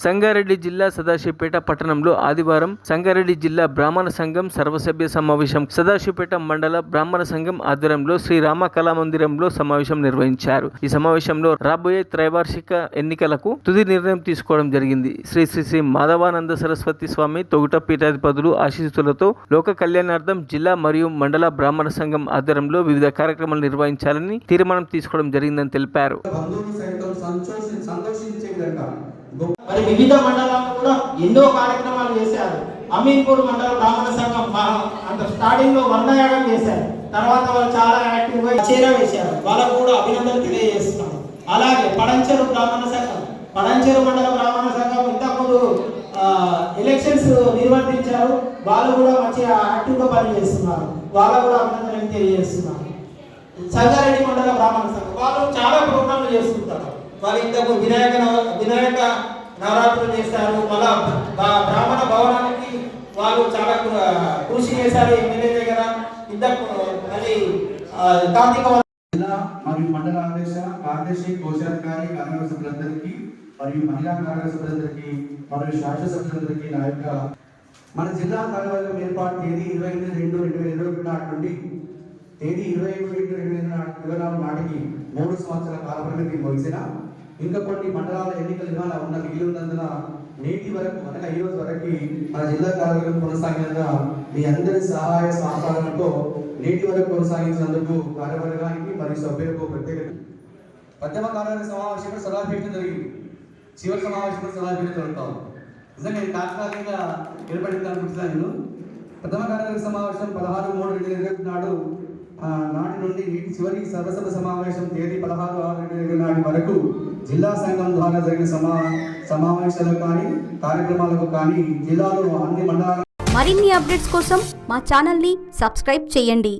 సంగారెడ్డి జిల్లా సదాశివపేట పట్టణంలో ఆదివారం సంగారెడ్డి జిల్లా బ్రాహ్మణ సంఘం సర్వసభ్య సమావేశం సదాశివపేట మండల బ్రాహ్మణ సంఘం ఆధ్వర్యంలో శ్రీరామ కళామందిరంలో సమావేశం నిర్వహించారు. ఈ సమావేశంలో రాబోయే త్రైవార్షిక ఎన్నికలకు తుది నిర్ణయం తీసుకోవడం జరిగింది. శ్రీ శ్రీ శ్రీ మాధవానంద సరస్వతి స్వామి తొగుట పీఠాధిపతులు ఆశీస్సులతో లోక కళ్యాణార్థం జిల్లా మరియు మండల బ్రాహ్మణ సంఘం ఆధ్వర్యంలో వివిధ కార్యక్రమాలు నిర్వహించాలని తీర్మానం తీసుకోవడం జరిగిందని తెలిపారు. మరి వివిధ మండలాల్లో కూడా ఎన్నో కార్యక్రమాలు చేశారు. అమీన్పూర్ మండల బ్రాహ్మణ సంఘం అంత స్టార్టింగ్ లో వర్ణయాగం చేశారు. తర్వాత వాళ్ళు చాలా యాక్టివ్ గా చేరా వేశారు. వాళ్ళకు కూడా అభినందనలు తెలియజేస్తున్నాం. అలాగే పడంచెరు బ్రాహ్మణ సంఘం, పడంచెరు మండల బ్రాహ్మణ సంఘం ఇంతకుముందు ఎలక్షన్స్ నిర్వర్తించారు. వాళ్ళు కూడా మంచిగా యాక్టివ్ గా పనిచేస్తున్నారు. వాళ్ళకు కూడా అభినందనలు తెలియజేస్తున్నారు. సంగారెడ్డి మండల బ్రాహ్మణ సంఘం వాళ్ళు చాలా ప్రోగ్రాంలు చేస్తుంటారు. వాళ్ళు ఇంతకు వినాయక నవరాత్రులు చేస్తారు. మళ్ళా బ్రాహ్మణ భవనానికి వాళ్ళు చాలా కృషి చేశారు. ఎమ్మెల్యే దగ్గర ఇంతకు అది కార్తీక జిల్లా మరియు మండల అధ్యక్ష కార్యదర్శి కోశాధికారి కార్యవర్గ సభ్యులందరికీ మరియు మహిళా కార్యవర్గ సభ్యులందరికీ మరియు శాసన సభ్యులందరికీ నా యొక్క మన జిల్లా కార్యవర్గం ఏర్పాటు తేదీ 28/2/2021 నాటి నుండి తేదీ 21/2/2024 నాటికి 3 సంవత్సరాల కాలపరిమితి ముగిసిన ఇంకా కొన్ని మండలాల ఎన్నికలు ఇవాళ ఉన్న మిగిలి ఉన్నందున నేటి వరకు అనగా ఈ రోజు వరకు మన జిల్లా కార్యవర్గం కొనసాగినందున మీ అందరి సహాయ సహకారంతో నేటి వరకు కొనసాగించినందుకు కార్యవర్గానికి మరియు సభ్యులకు ప్రత్యేక ప్రథమ కార్యవర్గ సమావేశంలో సలహాపీఠం జరిగింది. చివరి సమావేశంలో సలహాపీఠం జరుగుతాం. నిజంగా నేను తాత్కాలికంగా ఏర్పడింది అనుకుంటున్నాను. ప్రథమ కార్యవర్గ సమావేశం 16/3/2021 నాటి నుండి వీటి చివరి సర్వసభ సమావేశం తేదీ 16/6/2021 నాటి వరకు జిల్లా సంఘం ద్వారా జరిగిన సమావేశాలకు కానీ కార్యక్రమాలకు కానీ జిల్లాలో అన్ని మండలాల మరిన్ని అప్డేట్స్ కోసం మా ఛానల్ని సబ్స్క్రైబ్ చేయండి.